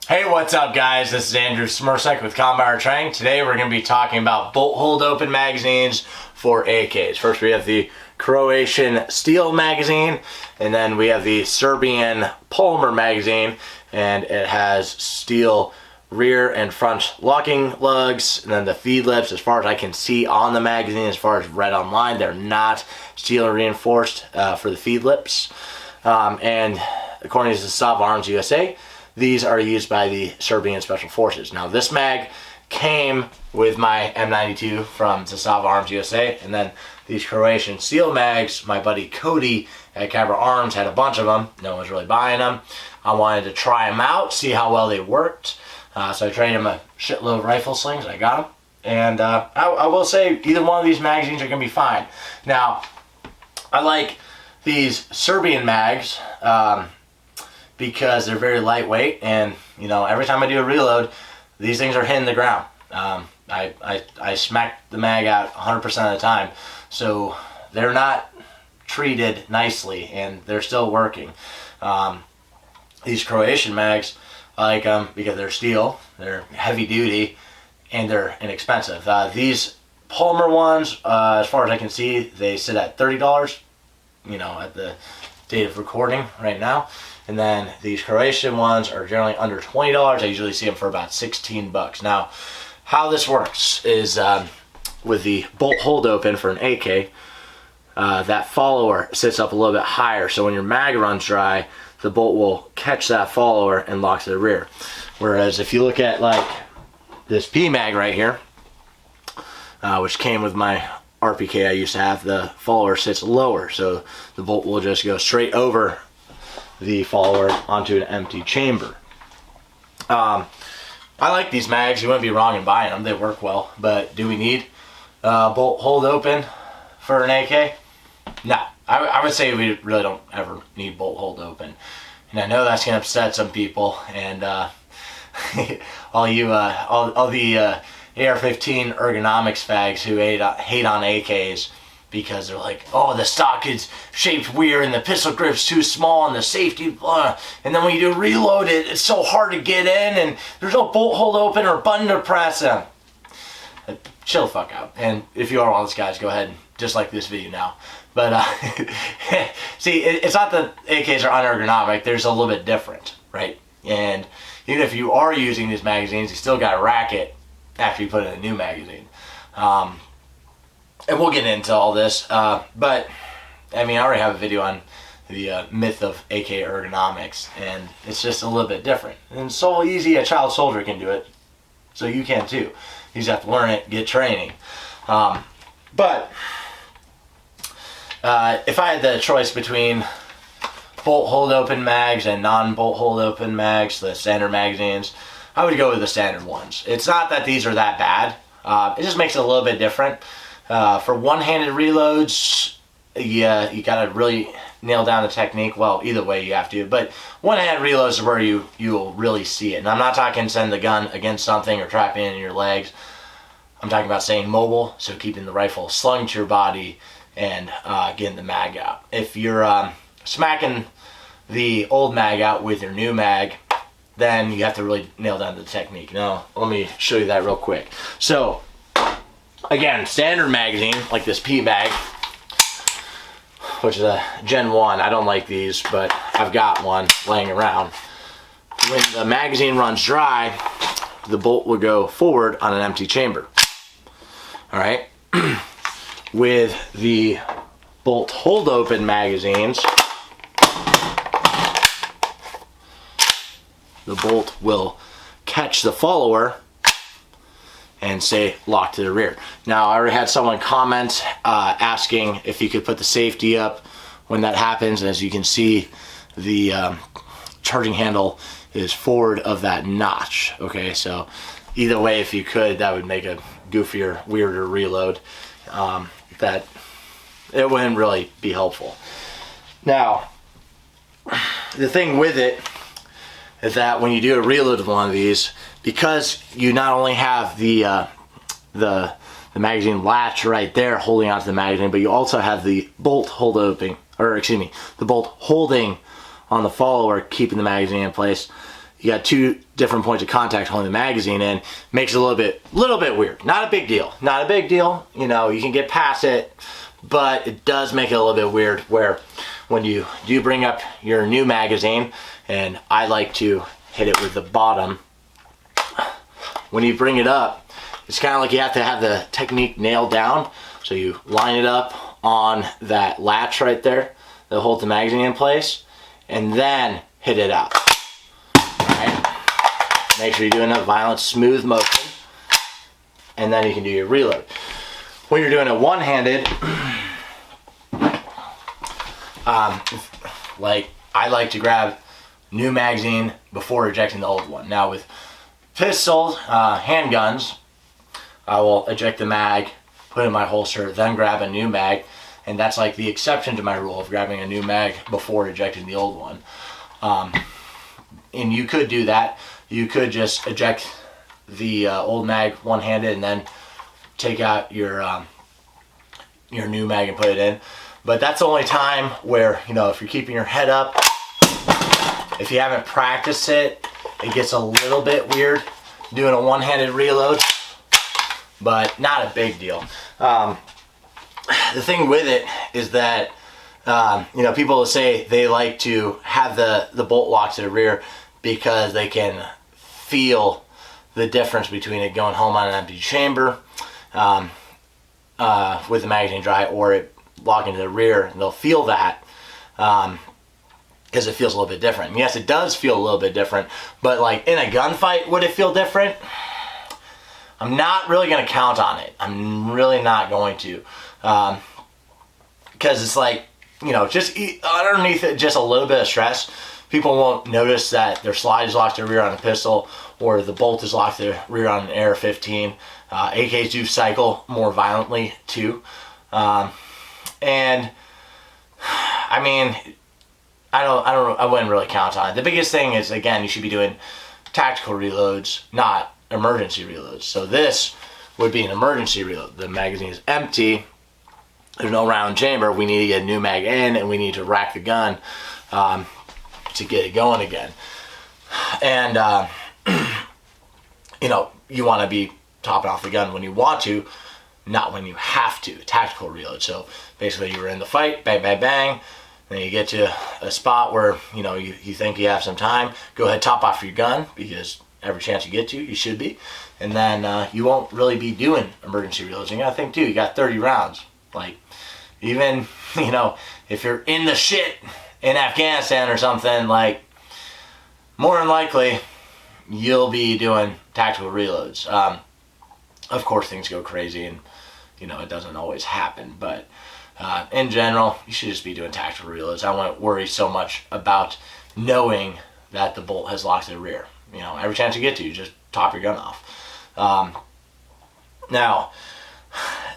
Hey, what's up guys? This is Andrew Smersek with Combiner Training. Today we're going to be talking about bolt hold open magazines for AKs. First we have the Croatian steel magazine, and then we have the Serbian polymer magazine, and it has steel rear and front locking lugs, and then the feed lips, as far as I can see on the magazine, as far as read online, they're not steel reinforced for the feed lips. And according to Zasava Arms USA, these are used by the Serbian Special Forces. Now this mag came with my M92 from Zasava Arms USA, and then these Croatian steel mags, my buddy Cody at Cabra Arms had a bunch of them. No one's really buying them. I wanted to try them out, see how well they worked. So I traded him a shitload of rifle slings. I got them. And I will say either one of these magazines are going to be fine. Now, I like these Serbian mags because they're very lightweight, and you know, every time I do a reload, these things are hitting the ground. I smack the mag out 100% of the time, so they're not treated nicely and they're still working. These Croatian mags, I like them because they're steel, they're heavy duty, and they're inexpensive. These polymer ones, as far as I can see, they sit at $30, you know, at the date of recording right now. And then these Croatian ones are generally under $20. I usually see them for about 16 bucks. Now, how this works is with the bolt hold open for an AK, that follower sits up a little bit higher. So when your mag runs dry, the bolt will catch that follower and lock to the rear. Whereas if you look at like this P mag right here, which came with my RPK I used to have, the follower sits lower. So the bolt will just go straight over the follower onto an empty chamber. I like these mags. You wouldn't be wrong in buying them. They work well. But do we need bolt hold open for an AK? No. I would say we really don't ever need bolt hold open. And I know that's going to upset some people. And all the AR-15 ergonomics fags who hate on AKs because they're like, oh, the stock is shaped weird and the pistol grip's too small and the safety, blah. And then when you do reload it, it's so hard to get in and there's no bolt hold open or button to press them. Chill the fuck out. And if you are one of those guys, go ahead and dislike this video now. But see, it's not that AKs are unergonomic. There's a little bit different, right? And even if you are using these magazines, you still got to rack it after you put in a new magazine. And we'll get into all this, but I mean, I already have a video on the myth of AK ergonomics, and it's just a little bit different. And so easy a child soldier can do it, so you can too. You just have to learn it, get training. But if I had the choice between bolt hold open mags and non-bolt hold open mags, the standard magazines, I would go with the standard ones. It's not that these are that bad. It just makes it a little bit different. For one-handed reloads, yeah, you gotta really nail down the technique. Well, either way you have to, but one-handed reloads is where you'll really see it. And I'm not talking send the gun against something or trapping it in your legs. I'm talking about staying mobile, so keeping the rifle slung to your body and getting the mag out. If you're smacking the old mag out with your new mag, then you have to really nail down the technique. Now, let me show you that real quick. So, again, standard magazine, like this P mag, which is a Gen 1. I don't like these, but I've got one laying around. When the magazine runs dry, the bolt will go forward on an empty chamber. Alright? With the bolt hold open magazines, the bolt will catch the follower and say lock to the rear. Now, I already had someone comment asking if you could put the safety up when that happens. And as you can see, the charging handle is forward of that notch. Okay, so either way, if you could, that would make a goofier, weirder reload. That it wouldn't really be helpful. Now, the thing with it is that when you do a reload of one of these, because you not only have the magazine latch right there holding onto the magazine, but you also have the bolt hold open, or excuse me, the bolt holding on the follower, keeping the magazine in place. you got two different points of contact holding the magazine in. Makes it a little bit weird. Not a big deal. Not a big deal. You know, you can get past it, but it does make it a little bit weird where when you do bring up your new magazine, and I like to hit it with the bottom, when you bring it up, it's kind of like you have to have the technique nailed down. So you line it up on that latch right there that holds the magazine in place, and then hit it out. Right? Make sure you're doing a violent, smooth motion, and then you can do your reload. When you're doing it one-handed, like I like to grab new magazine before ejecting the old one. Now with pistols, handguns, I will eject the mag, put it in my holster, then grab a new mag, and that's like the exception to my rule of grabbing a new mag before ejecting the old one. And you could do that. You could just eject the old mag one-handed and then take out your new mag and put it in. But that's the only time where, you know, if you're keeping your head up, if you haven't practiced it, it gets a little bit weird doing a one-handed reload, but not a big deal. The thing with it is that, you know, people say they like to have the bolt lock to the rear because they can feel the difference between it going home on an empty chamber with the magazine dry, or it locking to the rear, and they'll feel that because it feels a little bit different. And yes, it does feel a little bit different, but like in a gunfight, would it feel different? I'm not really going to count on it. I'm really not going to, because it's like, you know, just underneath it, just a little bit of stress, people won't notice that their slide is locked to the rear on a pistol, or the bolt is locked to the rear on an AR-15. AKs do cycle more violently too. And I mean, I wouldn't really count on it. The biggest thing is, again, you should be doing tactical reloads, not emergency reloads. So this would be an emergency reload. The magazine is empty. There's no round chamber. We need to get a new mag in, and we need to rack the gun to get it going again. And you know, you want to be topping off the gun when you want to, not when you have to. Tactical reload. So basically, you were in the fight, bang, bang, bang. Then you get to a spot where, you know, you think you have some time. Go ahead, top off your gun, because every chance you get to, you should be. And then you won't really be doing emergency reloads. You gotta think too, you got 30 rounds. Like, even, you know, if you're in the shit in Afghanistan or something, like, more than likely, you'll be doing tactical reloads. Of course, things go crazy, and, you know, it doesn't always happen, but in general, you should just be doing tactical reloads. I wouldn't worry so much about knowing that the bolt has locked to the rear. You know, every chance you get to, you just top your gun off. Now,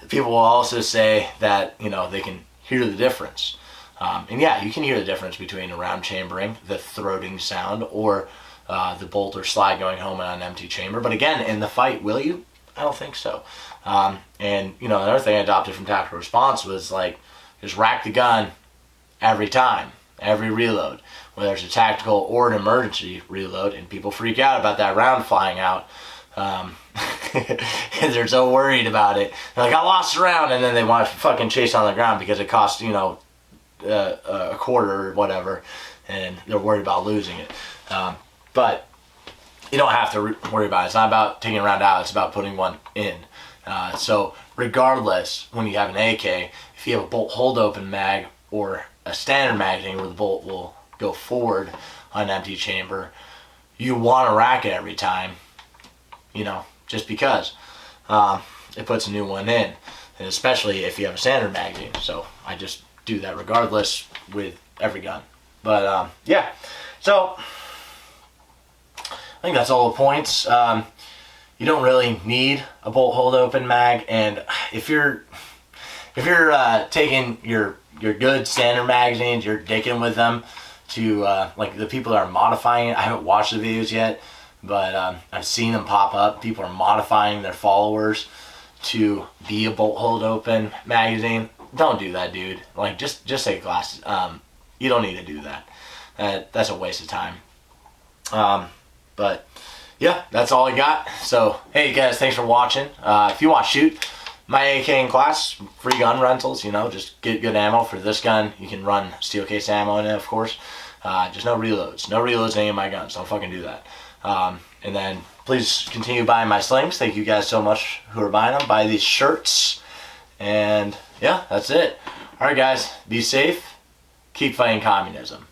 people will also say that, you know, they can hear the difference. And yeah, you can hear the difference between a round chambering, the throating sound, or the bolt or slide going home in an empty chamber. But again, in the fight, will you? I don't think so. And, you know, another thing I adopted from tactical response was, like, just rack the gun every time, every reload, whether it's a tactical or an emergency reload. And people freak out about that round flying out. And they're so worried about it. They're like, I lost a round, and then they want to fucking chase on the ground because it costs, you know, a quarter or whatever, and they're worried about losing it. But you don't have to worry about it. It's not about taking a round out. It's about putting one in. So regardless, when you have an AK, if you have a bolt hold open mag or a standard magazine where the bolt will go forward on an empty chamber, you want to rack it every time, you know, just because it puts a new one in, and especially if you have a standard magazine. So I just do that regardless with every gun. But yeah, so I think that's all the points. You don't really need a bolt hold open mag, and if you're taking your good standard magazines, you're dicking with them to like the people that are modifying it. I haven't watched the videos yet, but I've seen them pop up. People are modifying their followers to be a bolt hold open magazine. Don't do that, dude. Like, just take classes. You don't need to do that. That's a waste of time. But yeah, that's all I got. So hey guys, thanks for watching. If you want to shoot my AK in class, free gun rentals, you know, just get good ammo for this gun. You can run steel case ammo in it, of course. Just no reloads. No reloads in any of my guns. Don't fucking do that. And then please continue buying my slings. Thank you guys so much who are buying them. Buy these shirts. And yeah, that's it. Alright guys, be safe. Keep fighting communism.